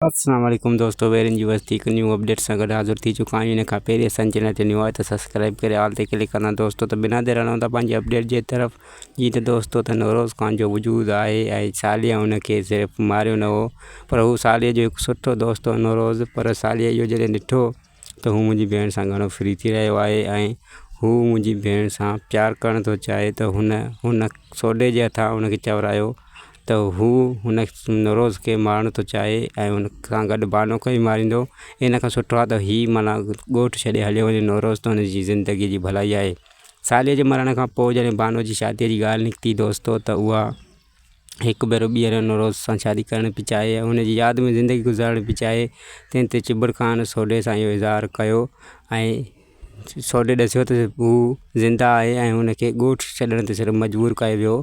अस्सलाम वालेकुम दोस्तों, वेरन जी बस्ती हिकु न्यू अपडेट सां गॾु हाज़िर थी चुका आहियूं। इन खां पहिरीं असांजे चैनल ते न्यू आहे त सब्सक्राइब करे ऑल ते क्लिक कंदा दोस्तों। त बिना देर हलूं था पंहिंजी अपडेट जे तरफ़। जी त दोस्तों त नौरोज़ ख़ान जो वजूद आहे ऐं सालिया हुनखे सिर्फ़ु मारियो न हो, पर हू सालिया जो हिकु सुठो दोस्त हो नौरोज़। पर सालिया इहो जॾहिं ॾिठो त हू मुंहिंजी भेण सां घणो फ्री थी रहियो आहे ऐं हू मुंहिंजी भेण सां प्यारु करणु थो चाहे, त हुन सोडे जे हथां हुनखे चवरायो त हू हुन नौरोज़ खे मारणु थो चाहे ऐं हुन सां गॾु बानो खे बि मारींदो। इन खां सुठो आहे त हीउ माना ॻोठु छॾे हलियो वञे नौरोज़, त हुनजी ज़िंदगी जी भलाई आहे। सालिया जे मरण खां पोइ जॾहिं बानो जी शादीअ जी ॻाल्हि निकिती दोस्तों, त उहा हिकु भेरो ॿीहर नौरोज़ सां शादी करणु पई चाहे ऐं हुनजी यादि में ज़िंदगी गुज़ारणु पई चाहे। तंहिं ते चिबड़ ख़ान सोडे सां इहो इज़हार कयो ऐं सोडे ॾसियो त हू ज़िंदा आहे ऐं हुनखे ॻोठु छॾण ते सिर्फ़ु मजबूर कयो वियो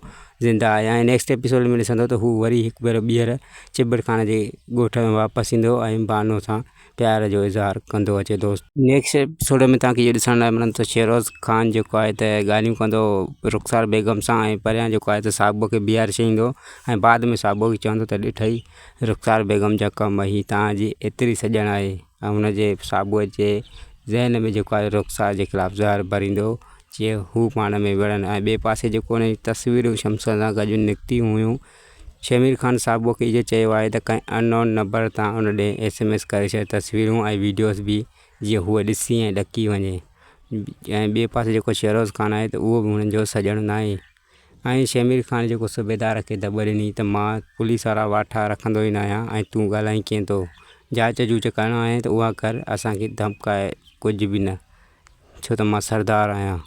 ज़िंदा आहे। ऐं नेक्स्ट एपिसोड में ॾिसंदो त हू वरी हिकु भेरो ॿीहर चिबड़ ख़ान जे ॻोठ में वापसि ईंदो ऐं बानो सां प्यार जो इज़हार कंदो अचे दोस्त। नेक्स्ट एपिसोड में तव्हांखे इहो ॾिसण लाइ मिलंदो त शेरोज़ ख़ान जेको आहे त ॻाल्हियूं कंदो रुख़सार बेगम सां ऐं परियां जेको आहे त साहिबो खे बीहारे छॾींदो ऐं बाद में साहिबो खे चवंदो त ॾिठई रुख़सार बेगम जा कम ही तव्हांजी एतिरी सॼण आहे। ऐं हुनजे साहिबुअ जे ज़हन में जेको आहे रुख़सार जे ख़िलाफ़ु ज़हर भरींदो, जीअं हू पाण में विढ़नि। ऐं ॿिए पासे जेको हुन जी तस्वीरूं शम्स सां गॾु निकितियूं हुयूं, शमीर ख़ान साहिबो खे इहो चयो आहे त कंहिं अननोन नंबर तां हुन ॾे SMS करे छॾ तस्वीरूं ऐं वीडियोज़ बि, जीअं हूअ ॾिसी ऐं ॾकी वञे। ऐं ॿिए पासे जेको शेरोज़ ख़ान आहे त उहो बि हुननि जो सॼण न आहे। ऐं शमीर ख़ान जेको सूबेदार खे दॿ ॾिनी त मां पुलिस वारा वाठा रखंदो ई न आहियां ऐं तूं ॻाल्हाई कीअं थो, जांच जूच करणु आहे त उहा कर, असांखे धमकाए कुझु बि न, छो त मां सरदार आहियां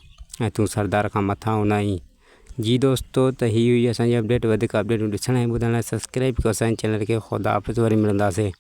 ऐं तूं सरदार खां मथां हूंदा आहीं। जी दोस्तों, त हीअ हुई असांजी अपडेट। वधीक अपडेट ॾिसण ऐं ॿुधण लाइ सब्सक्राइब कयो असांजे चैनल खे। ख़ुदा हाफ़िज़, वरी मिलंदासीं।